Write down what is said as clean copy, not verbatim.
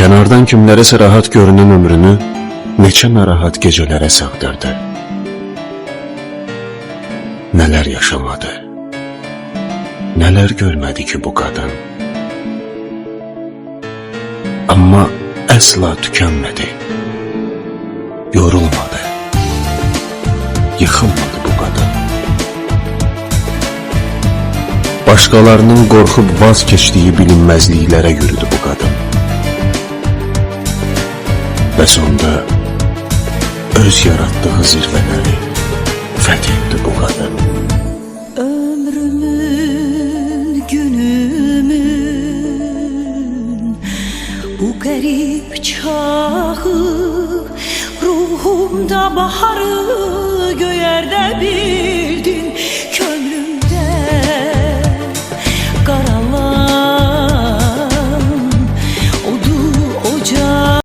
Kənardan kimlərəsə rahat görünən ömrünü neçə narahat gecələrə sığdırdı. Nələr yaşamadı, nələr görmədi ki bu qadın. Amma əsla tükənmədi, yorulmadı, yıxılmadı bu qadın. Başqalarının qorxub vaz keçdiyi bilinməzliklərə yürüdü bu qadın. Və sonda öz yaratdığı zirvələri fəth etdi bu qadın. Ömrümün, günümün bu qərib çağı, ruhumda baharı göyərdə bildin, könlüm